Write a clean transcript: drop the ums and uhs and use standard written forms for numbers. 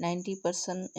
90%